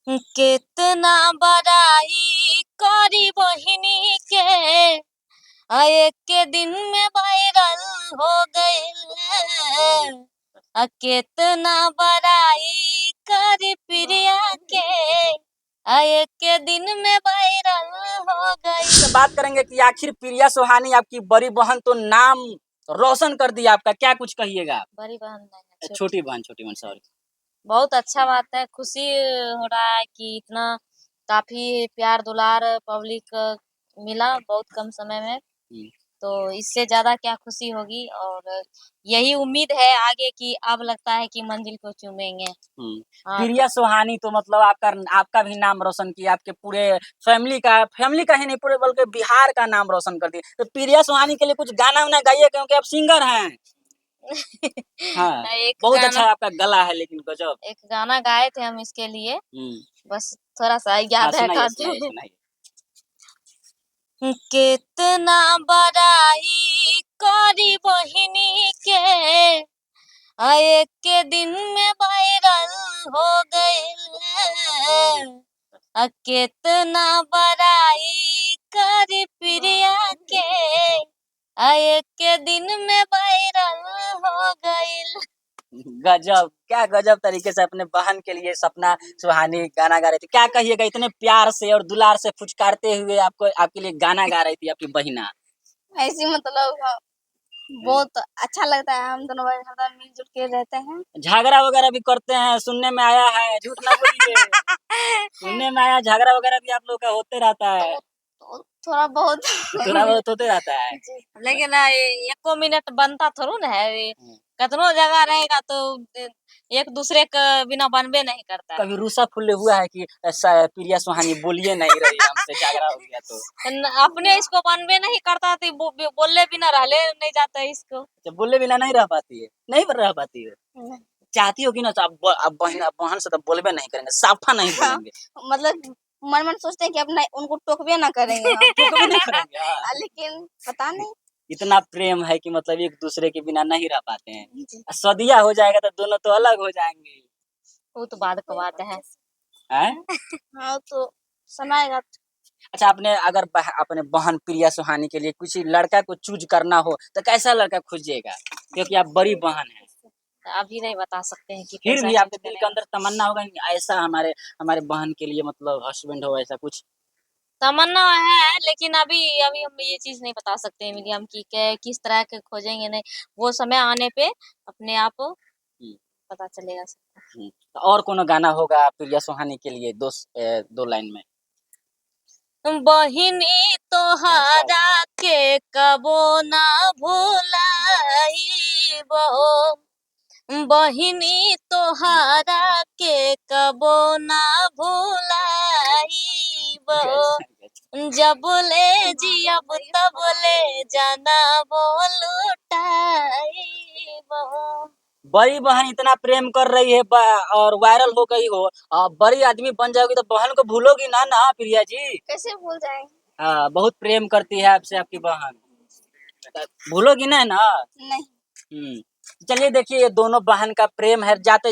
केतना बड़ाई करी बहिनी के एक के दिन में वायरल हो गईल। केतना बड़ाई करी प्रिया के एक के दिन में वायरल हो गई। बात करेंगे कि आखिर प्रिया सुहानी आपकी बड़ी बहन तो नाम रोशन कर दिया आपका, क्या कुछ कहिएगा? बड़ी बहन नहीं, छोटी बहन सॉरी। बहुत अच्छा बात है, खुशी हो रहा है कि इतना काफी प्यार दुलार पब्लिक मिला बहुत कम समय में, तो इससे ज्यादा क्या खुशी होगी। और यही उम्मीद है आगे की, अब लगता है कि मंजिल को चूमेंगे। प्रिया सुहानी तो मतलब आपका भी नाम रोशन किया, आपके पूरे फैमिली का ही नहीं, पूरे बल्कि बिहार का नाम रोशन कर दिया। तो प्रिया सुहानी के लिए कुछ गाना वाना गाइए, क्योंकि आप सिंगर हैं। हाँ, बहुत अच्छा आपका गला है, लेकिन गजब। एक गाना गाए थे हम इसके लिए, बस थोड़ा सा याद है। कितना बड़ाई करी बहिनी के एक के दिन में वायरल हो गईल। कितना बड़ाई करी प्रिया के एक के दिन में वायरल हो गईल। गजब, क्या गजब तरीके से अपने बहन के लिए सपना सुहानी गाना गा रही थी। क्या कहिएगा, इतने प्यार से और दुलार से फुचकारते हुए आपके लिए गाना गा रही थी आपकी बहिना। ऐसी मतलब बहुत अच्छा लगता है, हम दोनों भाई हरदम मिलजुल के रहते हैं। झगड़ा वगैरह भी करते हैं, सुनने में आया है, झूठ ना बोलिए। सुनने में आया झगड़ा वगैरह भी आप लोग का होते रहता है। तो थोड़ा बहुत होते रहता है। लेकिन एको मिनट बनता थोड़ा ना है, कतनो जगह रहेगा तो एक दूसरे के बिना बनबे नहीं करता। कभी रूसा फुल्ले हुआ है कि प्रिया सुहानी बोलिए नहीं रही, हमसे झगड़ा हो गया तो? अपने इसको बनबे नहीं करता तो बोलले बिना रहले नहीं जाता है इसको। जब बोलले बिना नहीं रह पाती है, नहीं रह पाती है, चाहती होगी ना तो आप बहन से तो बोलबे नहीं करेंगे, साफा नहीं बोलेंगे। मतलब मन सोचते हैं कि अपना उनको टोकबे ना करेंगे। टोकबे नहीं करेंगे, लेकिन पता नहीं इतना प्रेम है कि मतलब एक दूसरे के बिना नहीं रह पाते हैं। सदिया हो जाएगा तो दोनों तो अलग हो जाएंगे। वो तो बाद का बात है। हाँ तो सुनाएगा। अच्छा, आपने अगर अपने बहन प्रिया सुहानी के लिए कुछ लड़का को चूज करना हो तो कैसा लड़का खोजिएगा, क्योंकि आप बड़ी बहन है? अभी नहीं बता सकते हैं कि फिर भी आपके दिल के अंदर तमन्ना होगा कि ऐसा हमारे बहन के लिए मतलब हस्बैंड हो, ऐसा कुछ तमन्ना है, लेकिन अभी हम ये चीज नहीं बता सकते मीडियम की किस तरह के खोजेंगे, नहीं वो समय आने पे अपने आप पता चलेगा। तो और कोनो गाना होगा प्रिया सुहानी के लिए, दो लाइन में? बहिनी तोहरा के कबो ना भुलाइबो, बहिनी तोहरा के कबो ना भुलाइबो, जब ले जियब तब ले जनबो लुटाइबो। बड़ी बहन इतना प्रेम कर रही है और वायरल हो गई हो, बड़ी आदमी बन जाओगी तो बहन को भूलोगी ना ना प्रिया जी? कैसे भूल जाएंगे? हाँ, बहुत प्रेम करती है आपसे आपकी बहन, भूलोगी नहीं ना? नहीं। चलिए देखिए, ये दोनों बहन का प्रेम है, जाते